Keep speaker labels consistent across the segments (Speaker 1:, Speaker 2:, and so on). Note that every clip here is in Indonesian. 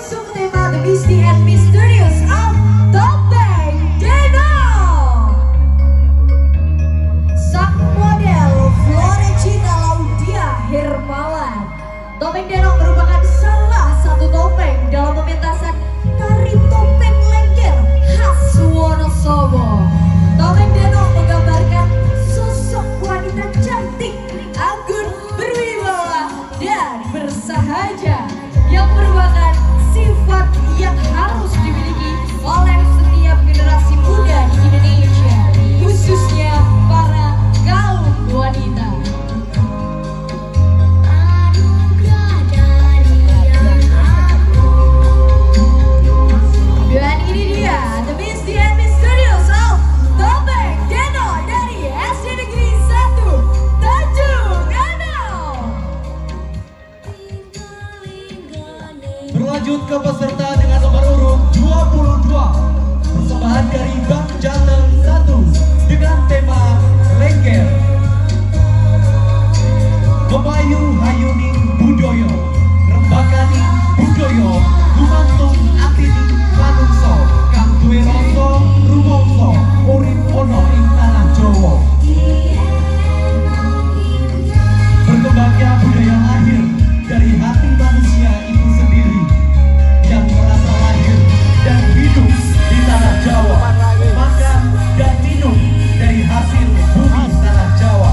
Speaker 1: mengusung tema The Misty and Mysterious of Topeng Denok. Sang model Florecina Laudia Hermawan. Topeng Denok merupakan salah satu topeng dalam pementasan tari topeng lengger khas Wonosobo. Topeng Denok menggambarkan sosok wanita cantik, anggun, berwibawa, dan bersahaja yang merupakan sifat yang harus dimiliki oleh setiap generasi muda di Indonesia, khususnya para kaum wanita. Dan ini dia The Misty and Mysterious of Topeng Denok dari SD Negeri 1 Tanjung Anau.
Speaker 2: Berlanjut ke peserta dengan nomor urut 22, persembahan dari Bank Jateng 1 dengan tema Lengger. Memayu Hayuning Budoyo, Rembakani Budoyo, Gumantung Atini Manungso, Kang Duwe Rasa Rumangsa, urip ana ing tanah Jawa. Berkembangnya budaya lahir dari hati manusia itu sendiri yang merasa lahir dan hidup di tanah Jawa, makan dan minum dari hasil bumi tanah Jawa.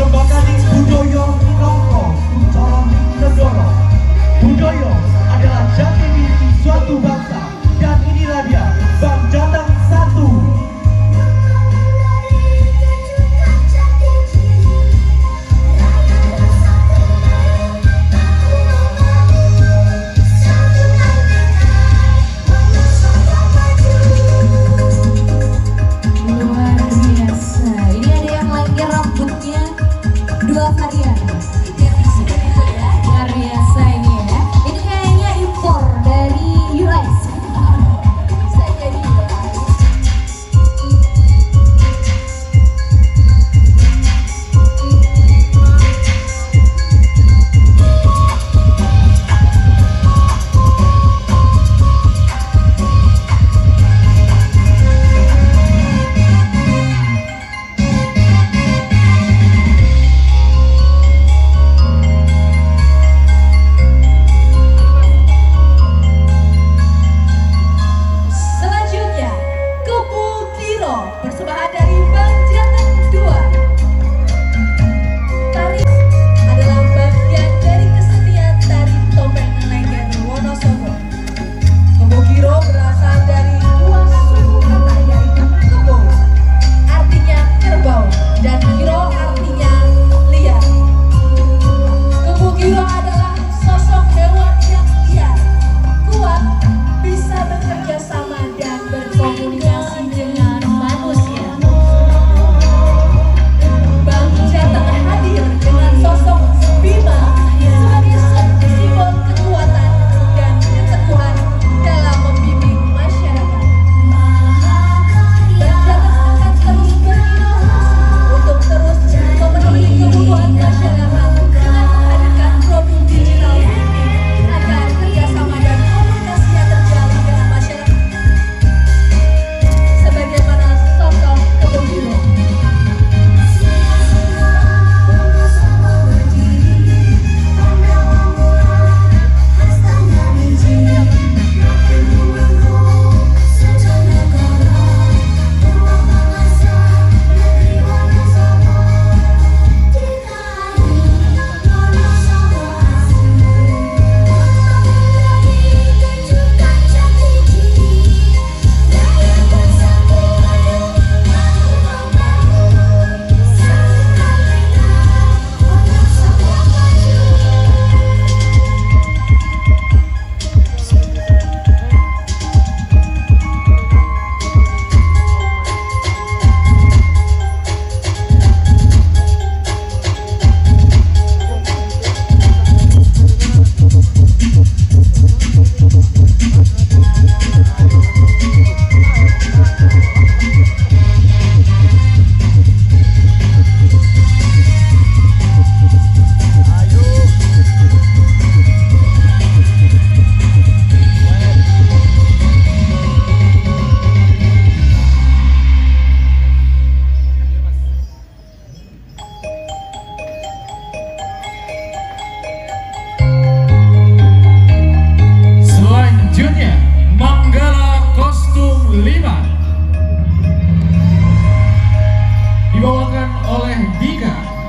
Speaker 2: Rembakani Budoyo Nongko Kuncolon Negoro. Budoyo adalah jati diri suatu bangsa, dan inilah dia Bank Jateng 1.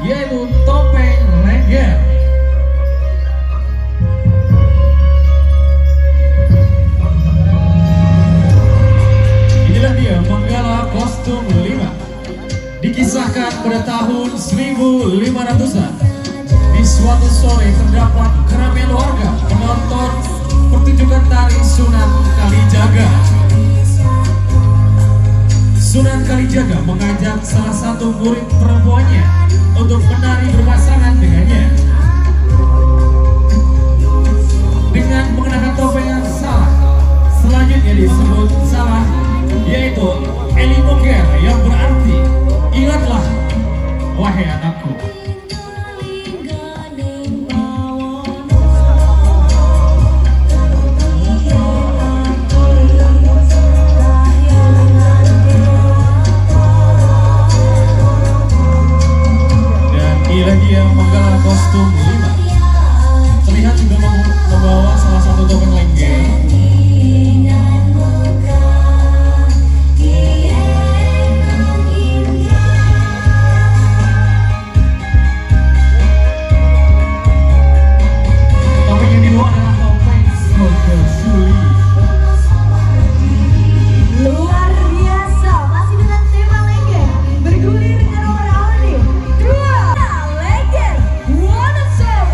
Speaker 2: yaitu topeng lengger. Inilah dia Manggala kostum 5. Dikisahkan pada tahun 1500-an. Di suatu sore terdapat keramaian warga menonton pertunjukan tari Sunan Kalijaga. Sunan Kalijaga mengajak salah satu murid perempuannya untuk menari berpasangan dengannya. Dengan mengenakan topeng yang salah, selanjutnya disebut salah, yaitu Elimoger, yang berarti ingatlah wahai anakku. Inilah dia Manggala kostum 5. Terlihat juga membawa salah satu topeng lengger. Topeng yang dibawa adalah topeng Suli.
Speaker 1: Luar biasa, masih dengan tema lengger. Bergulir dengan nomor awal nih 2 lengger 1 2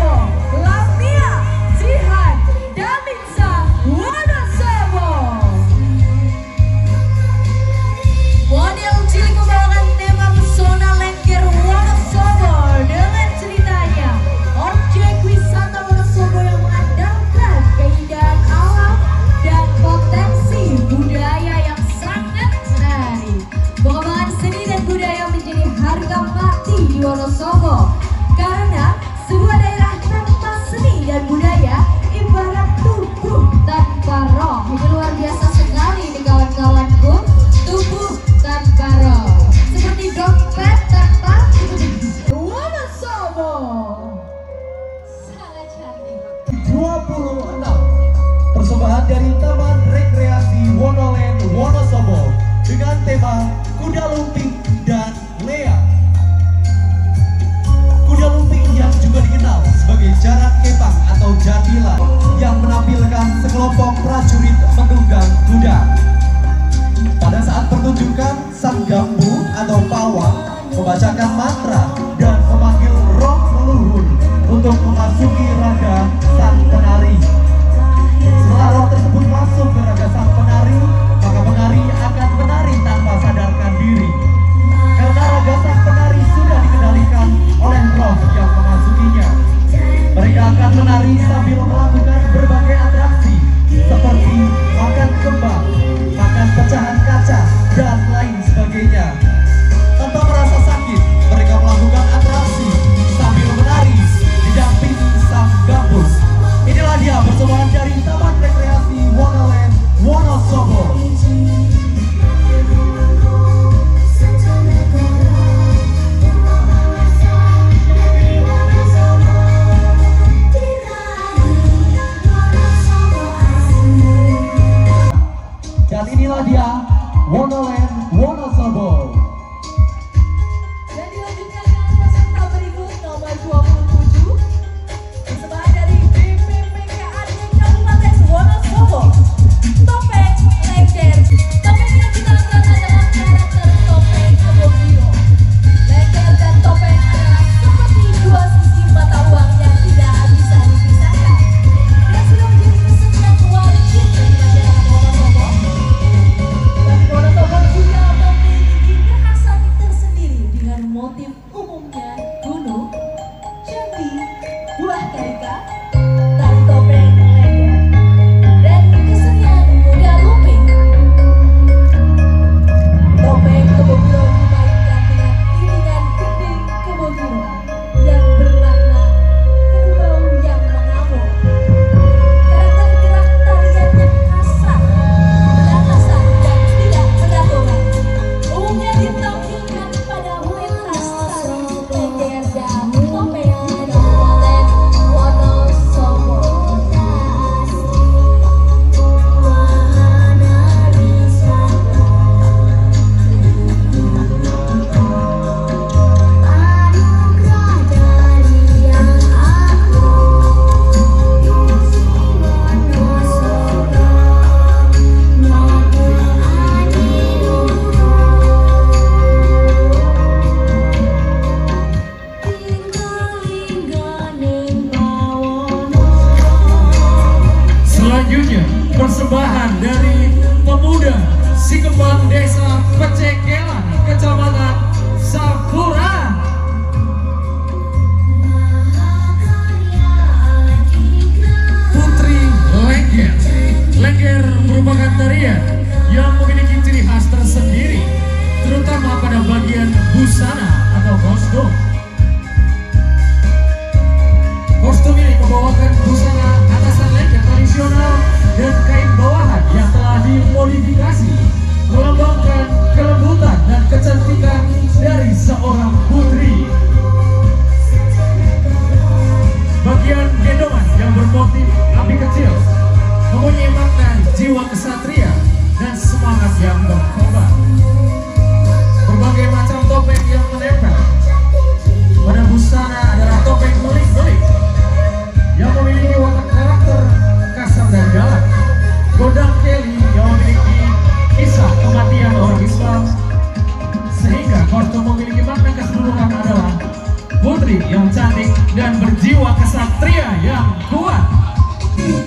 Speaker 2: Astri yang cantik dan berjiwa kesatria yang kuat.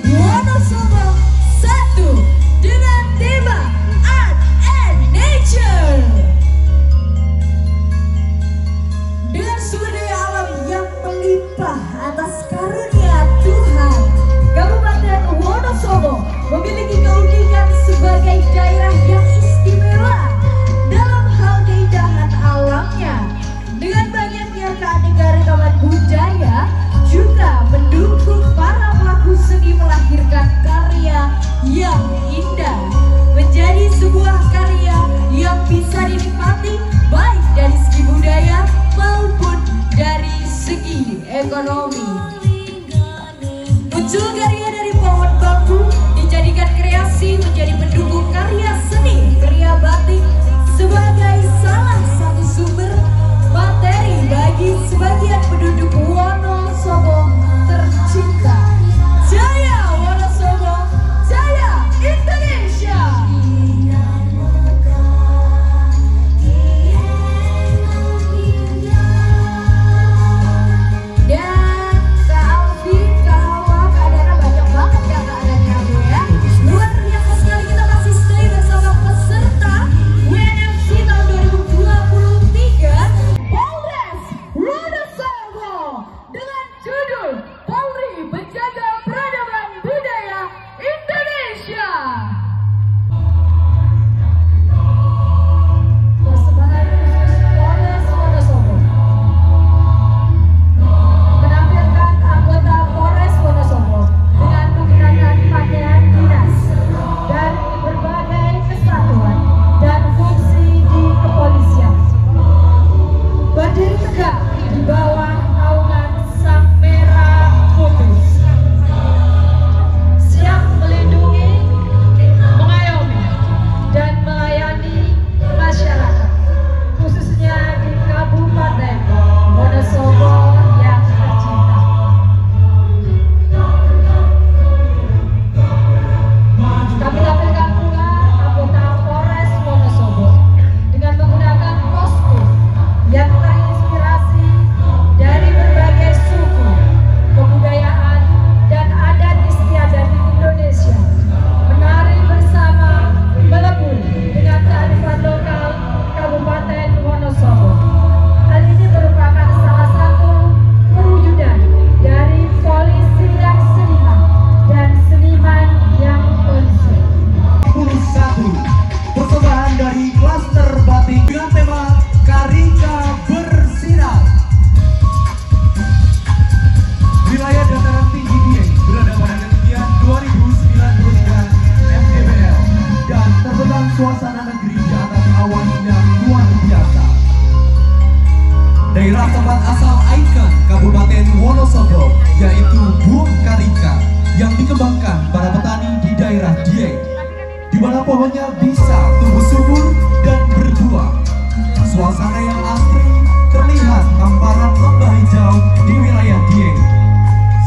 Speaker 1: Wonosobo 1 dengan tema Art and Nature. Dengan sumber daya alam yang melimpah atas karunia Tuhan, Kabupaten Wonosobo memiliki keunikan sebagai daerah yang istimewa dalam hal keindahan alamnya. Dengan banyaknya keanekaragaman budaya, juga mendukung para pelaku seni melahirkan karya yang indah menjadi sebuah karya yang bisa dinikmati baik dari segi budaya maupun dari segi ekonomi. Muncul karya dari pohon bambu dijadikan kreasi menjadi pendukung karya seni karya batik sebagai salah satu sumber materi bagi sebagian penduduk Wonosobo tercinta. Jaya Wonosobo, jaya Indonesia. Dan Kak Alfi, Kak Hawa, Kak Dana banyak banget ya Kak Dana ya. Luar biasa sekali, kita masih stay bersama peserta WNFC tahun 2023 Polres Wonosobo dengan judul Polri Menjaga Peradaban Budaya Indonesia. Persembahan khusus Polres Wonosobo menampilkan anggota Polres Wonosobo dengan menggunakan pakaian dinas dari berbagai kesatuan dan fungsi di kepolisian. Berdiri tegak di bawah naungan Sang Merah Putih, siap melindungi, mengayomi, dan melayani masyarakat, khususnya di Kabupaten Wonosobo yang tercinta. Kami tampilkan pula anggota Polres Wonosobo dengan menggunakan kostum yang terinspirasi dari berbagai suku, kebudayaan, dan adat istiadat di Indonesia, menari bersama melebur dengan kearifan lokal Kabupaten Wonosobo. Hal ini merupakan salah satu perwujudan dari polisi yang seniman dan seniman yang polisi.
Speaker 2: 21 persembahan dari klaster batik dengan tema Karika Bersinar. Wilayah dataran tinggi Dieng berada pada ketinggian 2093 mdpl dan terbenam suasana negeri di atas awan yang luar biasa. Daerah tempat asal ikon Kabupaten Wonosobo yaitu Buah Karika yang dikembangkan para petani di daerah Dieng, di mana pohonnya bisa tumbuh subur dan berbuah. Suasana yang asri terlihat hamparan lembah hijau di wilayah Dieng.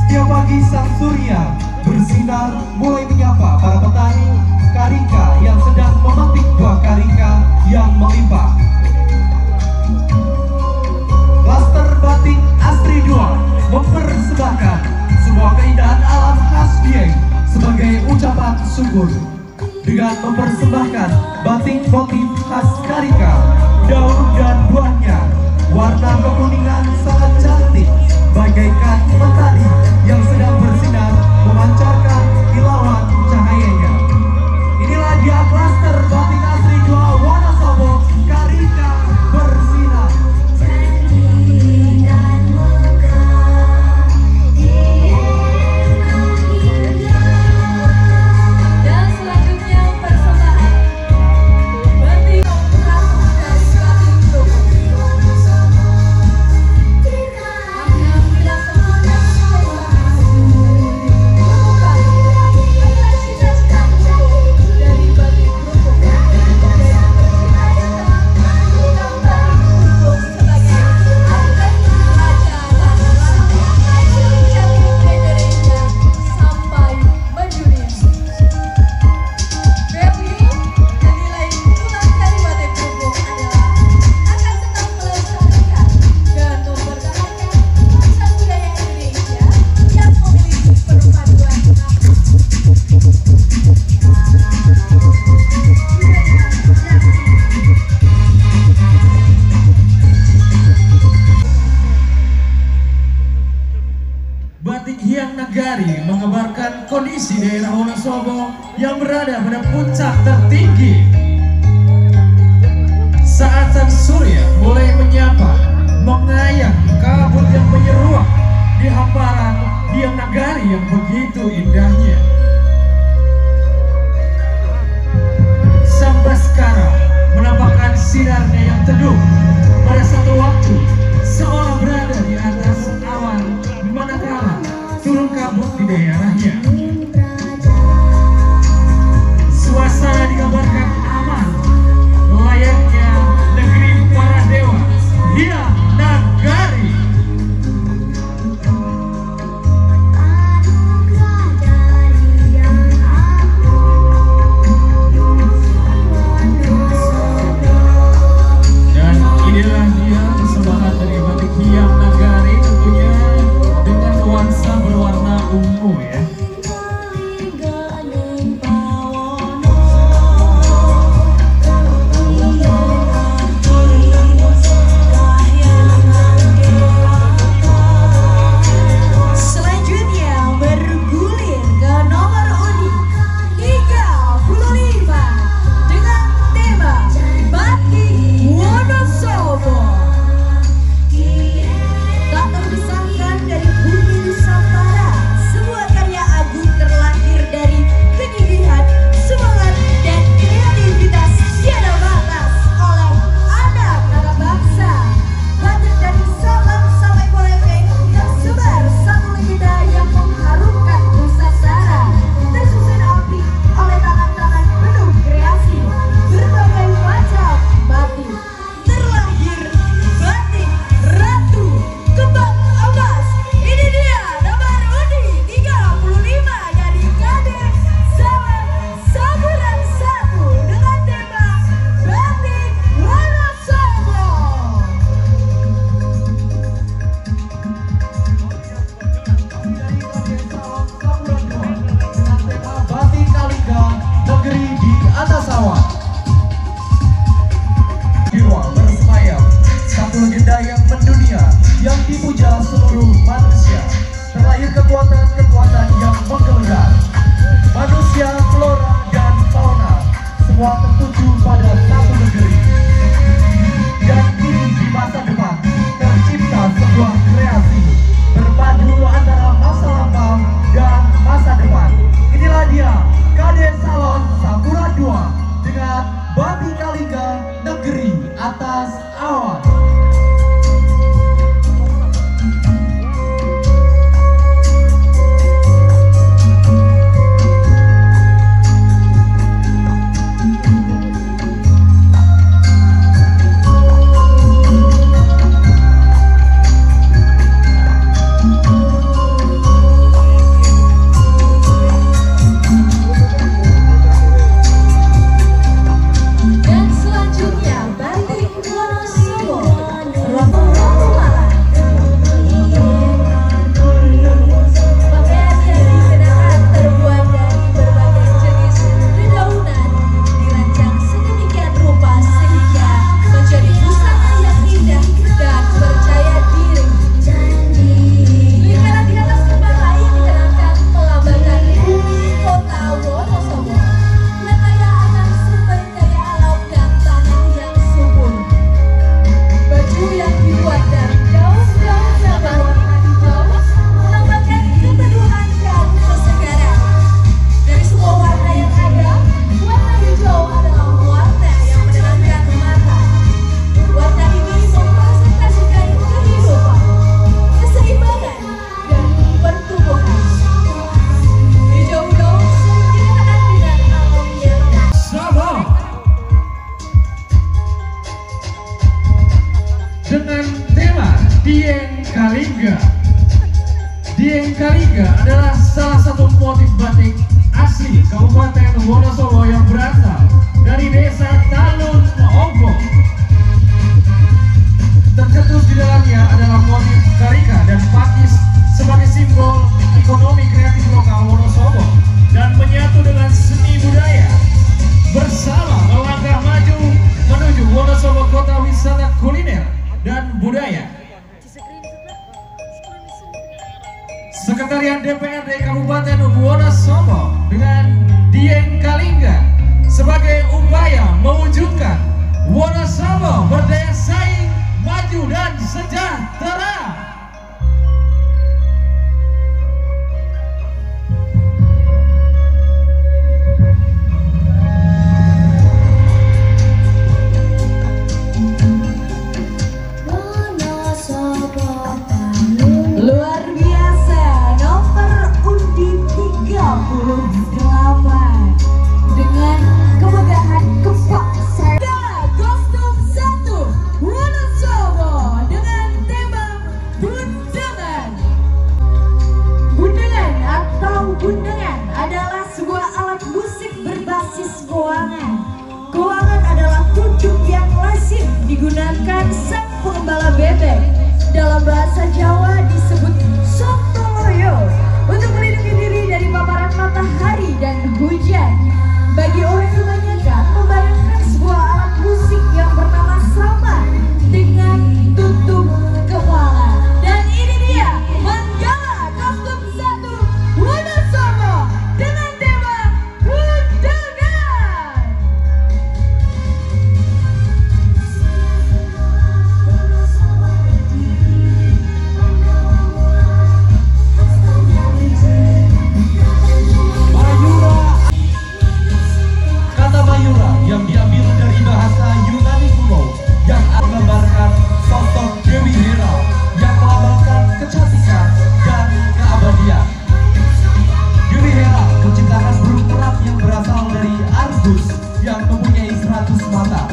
Speaker 2: Setiap pagi sang surya bersinar mulai menyapa para petani karika yang sedang memetik buah karika yang melimpah. Klaster batik Astri 2 mempersembahkan sebuah keindahan alam khas Dieng sebagai ucapan syukur dengan mempersembahkan batik motif khas karika, daun dan buahnya warna kekuningan sangat Nagari mengabarkan kondisi daerah Wonosobo yang berada pada puncak tertinggi. Saat sang surya mulai menyapa, mengayang kabut yang menyeruak di hamparan Dieng Nagari yang begitu indahnya. Sang Baskara menampakkan sinarnya yang teduh pada satu waktu, seolah berada di atas awan manakala turun kabut di daerahnya. Suasana digambarkan aman, layaknya negeri para dewa, Dieng Nagari. Dan inilah dia persembahan dari batik Dieng Nagari, tentunya dengan nuansa berwarna ungu ya.
Speaker 1: Selanjutnya bergulir ke nomor undi 35 dengan tema Batik Wonosobo. Tak terpisahkan dari bumi Nusantara, sebuah karya agung terlahir dari kegigihan, semangat, dan kreativitas tiada batas oleh anak bangsa. Batik dari Sabang sampai Merauke tersebar satu legenda yang mengharumkan Nusantara, tersusun api oleh tangan-tangan penuh kreasi. Berbagai macam batik terlahir, batik Ratu Kembang Emas. Ini dia nomor undi 35 dari Kadek Saburan 1 dengan tema Batik Wonosobo.
Speaker 2: Batik Kalingga, negeri di atas awan. Jiwa bersemayam, satu legenda yang mendunia, yang dipuja seluruh manusia. Terlahir kekuatan-kekuatan yang menggelegar. Manusia, flora, dan fauna, semua tertuju pada satu negeri. Dan kini di masa depan, tercipta sebuah kreasi berpadu antara masa lampau dan masa depan. Inilah dia, Kadek Salon Sapura II dengan Batik Kalingga, negeri atas awan.
Speaker 1: Dan selanjutnya Batik Wonosobo. Pakaian yang dikenakan terbuat dari berbagai jenis dedaunan, dirancang sedemikian rupa sehingga menjadi busana yang indah dan percaya diri. Lingkaran di atas kepala yang dikenakan melambangkan bumi kota Wonosobo yang kaya akan sumber daya alam dan tanah yang subur. Baju yang dibuat dari daun-daun yang berwarna hijau melambangkan keteduhan dan kesegaran. Dari semua warna yang ada, warna hijau adalah warna yang menenangkan mata. Warna ini mempresentasikan kehidupan, keseimbangan, dan pertumbuhan. Hijau daun sering dikatakan dengan alam yang
Speaker 2: Sabang dengan tema Dieng Kalingga. Dieng Kalingga adalah salah satu motif batik asli Kabupaten Wonosobo yang berasal dari desa Talun Ogo. Tercetus di dalamnya adalah motif karika dan pakis sebagai simbol ekonomi kreatif lokal Wonosobo dan menyatu dengan seni budaya. Bersama melangkah maju menuju Wonosobo, kota wisata kuliner dan budaya. Sekretariat DPRD Kabupaten Wonosobo dengan Dieng Kalingga sebagai upaya mewujudkan Wonosobo berdaya saing, maju dan sejahtera.
Speaker 1: Luar biasa, nomor undi 38 dengan kemegahan kepaksaan. Kostum 1 Wonosobo dengan tema bundengan. Bundengan atau bundengan adalah sebuah alat musik berbasis goangan. Goangan adalah kuncup yang lazim digunakan sang pengembala bebek. Dalam bahasa Jawa disebut sontoloyo untuk melindungi diri dari paparan matahari dan hujan. Bagi orang kebanyakan membayangkan sebuah alat musik yang bernama sama dengan tutup kepala. Dan ini dia Manggala kostum 1 Wonosobo dengan tema bundengan.
Speaker 2: Kata Mayura yang diambil dari bahasa Yunani kuno yang menggambarkan sosok Dewi Hera yang melambangkan kecantikan dan keabadian. Dewi Hera menciptakan burung merak yang berasal dari Argus yang mempunyai 100 mata.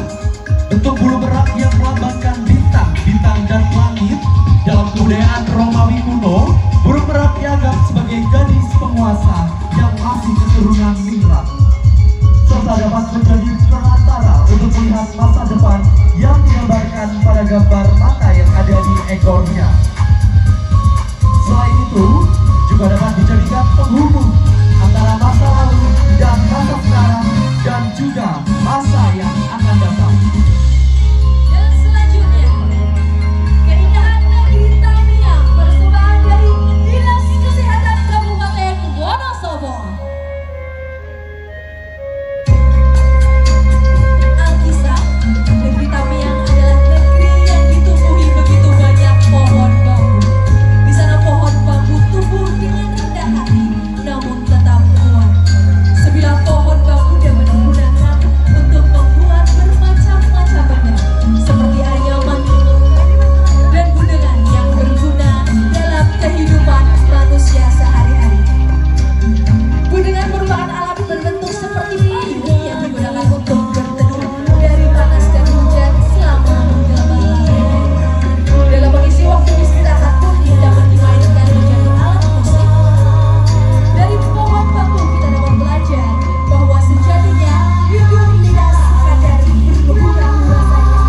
Speaker 2: Bentuk bulu merak yang melambangkan bintang dan langit. Dalam kebudayaan Romawi kuno, burung merak dianggap sebagai gadis penguasa yang masih keturunan ningrat, serta dapat menjadi perantara untuk melihat masa depan yang digambarkan pada gambar mata yang ada di ekornya. Selain itu, juga dapat dijadikan penghubung antara masa lalu dan masa sekarang dan juga masa yang akan datang.
Speaker 1: Dan selanjutnya, keindahan negeri Tamiang persembahan dari Dinas Kesehatan Kabupaten Wonosobo. Alkisah, negeri Tamiang adalah negeri yang ditumbuhi begitu banyak pohon bambu. Di sana pohon bambu tumbuh dengan rendah hati, namun tetap kuat. Sebilah pohon bambu dapat digunakan untuk membuat bermacam-macam benda, seperti anyaman dan bundengan yang berguna dalam kehidupan manusia sehari-hari. Bundengan merupakan alat berbentuk seperti payung yang digunakan untuk berteduh dari panas dan hujan selama menggembala. Dalam mengisi waktu istirahat pun dapat dimainkan menjadi alat musik. Dari pohon bambu kita dapat belajar bahwa sejatinya hidup tidak sekadar berhura-hura saja.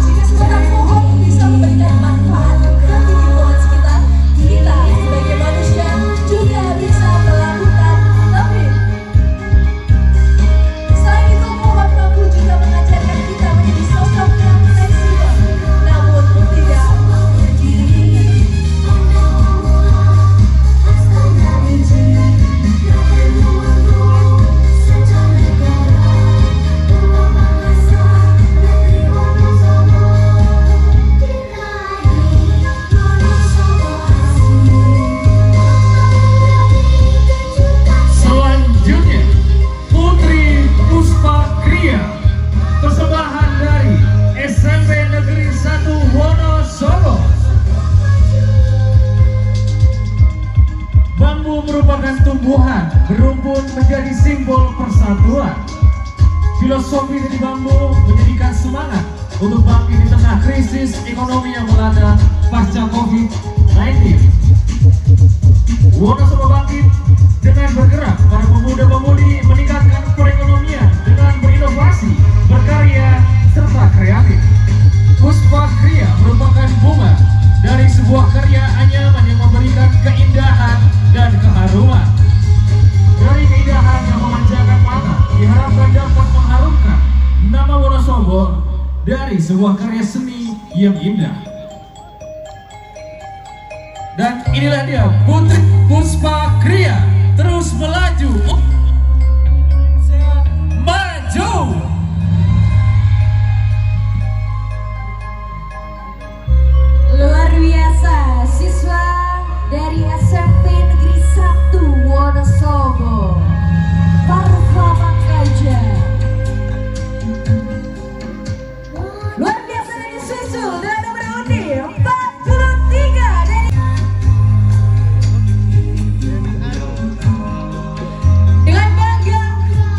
Speaker 1: Jika sebatang pohon bisa memberikan manfaat bagi lingkungan sekitar, kita sebagai manusia juga bisa melakukan lebih. Selain itu, pohon bambu juga mengajarkan kita menjadi sosok yang fleksibel, namun tidak berdiri.
Speaker 2: Selanjutnya, Putri Puspa Kria, persembahan dari SMP Negeri 1 Wonosobo. Bambu merupakan tumbuhan berumpun menjadi simbol persatuan. Filosofi dari bambu menjadikan semangat untuk bangkit di tengah krisis ekonomi yang melanda pasca COVID-19. Wonosobo bangkit dengan bergerak para pemuda-pemudi meningkatkan perekonomian dengan berinovasi, berkarya, serta kreatif. Puspa Kria merupakan bunga dari sebuah karya anyaman yang memberikan keindahan dan keharuman. Dari keindahan yang memanjakan mata, diharapkan dapat mengharumkan nama Wonosobo dari sebuah karya seni yang indah.
Speaker 3: Dan inilah dia Putri Puspa Kria terus melaju. Maju.
Speaker 1: Luar biasa, siswa dari SMP Negeri 1 Wonosobo, Parva Mangkaja. Luar biasa dari susul dengan nomor undi 43 dari dengan bangga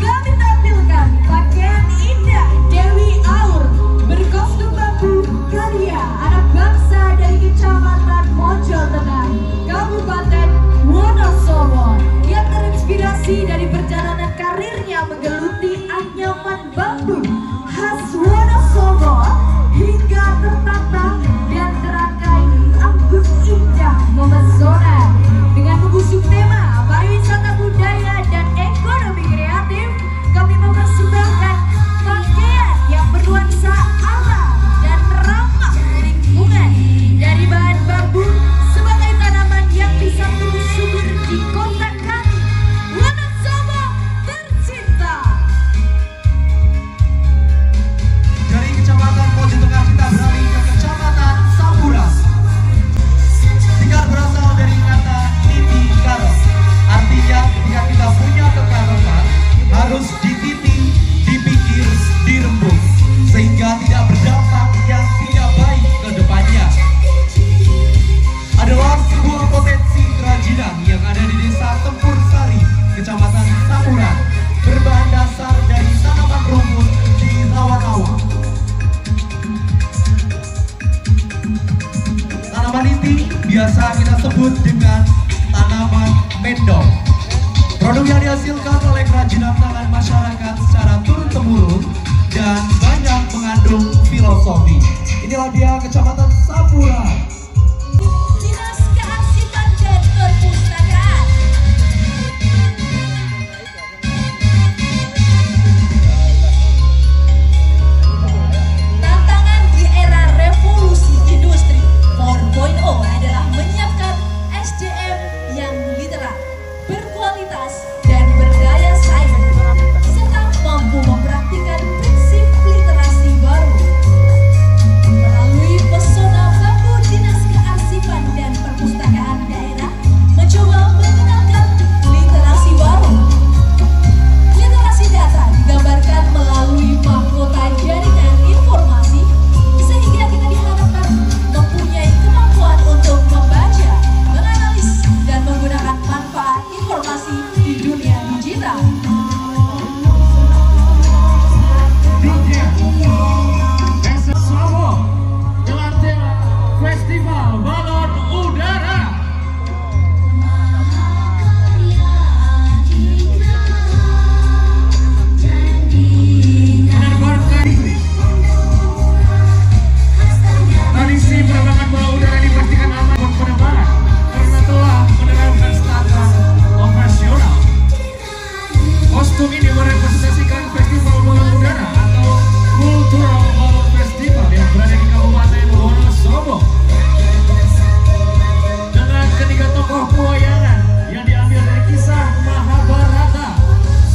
Speaker 1: kami tampilkan pakaian indah Dewi Aur berkostum bambu karya anak bangsa dari Kecamatan Mojotenang, Kabupaten Wonosobo yang terinspirasi dari perjalanan karirnya menggeluti anyaman bambu khas Wonosobo hingga tertata dan terangkai anggun indah memesona dengan mengusung tema pariwisata budaya dan ekonomi kreatif. Kami mempersembahkan pakaian yang bernuansa alam dan ramah lingkungan dari bahan bambu sebagai tanaman yang bisa tumbuh subur di kota kami, Wonosobo tercinta.
Speaker 2: Dari Kecamatan Mojotenang kita beralih ke Kecamatan Sapuras. Tinggal berasal dari kata titi karot. Artinya ketika kita punya kekarotan harus dititi, dipikir, dirembuk sehingga tidak berdampak yang tidak baik ke depannya. Adalah sebuah potensi kerajinan yang ada di Desa Tempur Sari, Kecamatan Sapuras, berbahan dasar dari tanaman rumput di rawa-rawa. Tanaman ini biasa kita sebut dengan tanaman mendong. Produk yang dihasilkan oleh kerajinan tangan masyarakat secara turun-temurun dan banyak mengandung filosofi. Inilah dia Kecamatan Sapuras.
Speaker 1: Dinas Kearsipan dan Perpustakaan. Tantangan di era revolusi industri 4.0 adalah menyiapkan SDM yang literat, berkualitas, dan berdaya saing, serta mampu mempraktikkan prinsip literasi baru. Melalui pesona bambu, Dinas Kearsipan dan Perpustakaan Daerah mencoba mengenalkan literasi baru. Literasi data digambarkan melalui mahkota jaringan informasi, sehingga kita diharapkan mempunyai kemampuan untuk membaca, menganalisis, dan menggunakan manfaat informasi di dunia digital.
Speaker 3: Dunia Wonosobo dengan tema Festival Balon Udara. Menerbangkan tradisi penerbangan bola udara dipastikan aman buat penerbangan karena telah menerapkan standar operasional. Kostum ini merepresentasikan Festival Balon Udara atau Cultural Balon Festival yang berada di Kabupaten Wonosobo. Dengan ketiga tokoh pewayangan yang diambil dari kisah Mahabharata,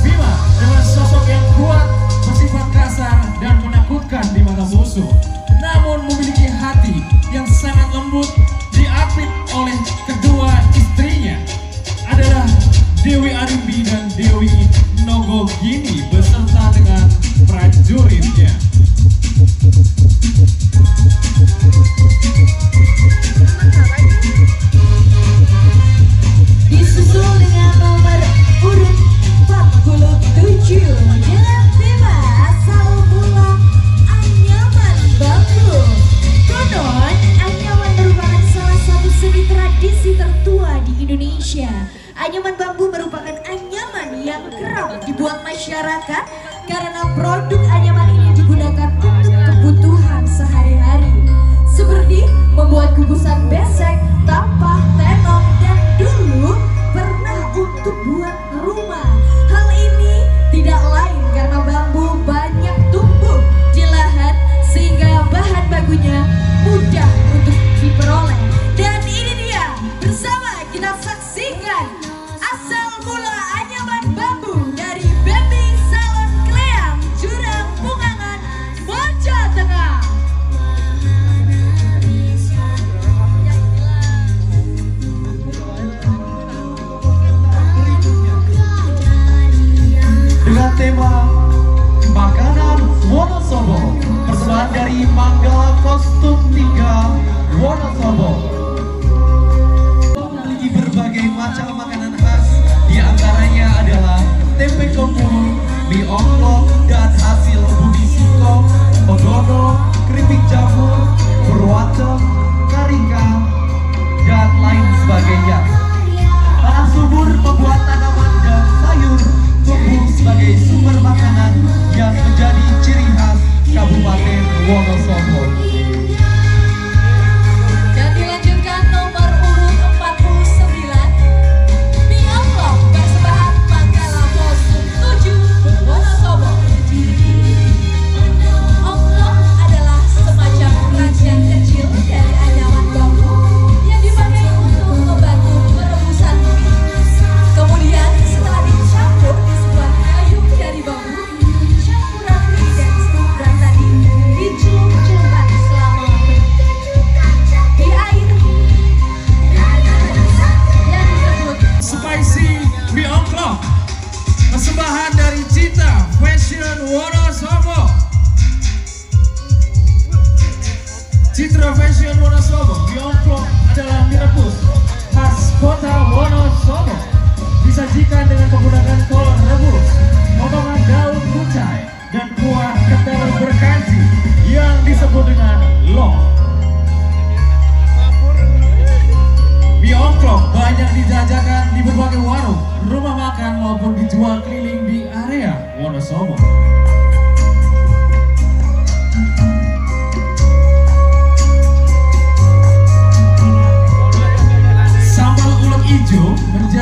Speaker 3: Bima dengan sosok yang kuat, bersifat kasar dan menakutkan di mata musuh, namun memiliki hati yang sangat lembut, diapit oleh kedua istrinya adalah Dewi Arimbi dan Dewi Nogogini beserta dengan prajuritnya.
Speaker 1: Disusul dengan nomor urut 47 dengan tema asal mula anyaman bambu. Konon anyaman merupakan salah satu seni tradisi tertua di Indonesia. Anyaman bambu merupakan anyaman yang kerap dibuat masyarakat karena produk anyaman ini digunakan untuk kebutuhan sehari-hari, seperti membuat gugusan besek, tampah, tenong, dan dulu pernah untuk buat rumah. Hal ini tidak lain karena bambu banyak tumbuh di lahan sehingga bahan bakunya mudah untuk diperoleh. Dan ini dia
Speaker 3: banyak dijajakan di berbagai warung, rumah makan maupun dijual keliling di area Wonosobo. Sambal uleg ijo menjadi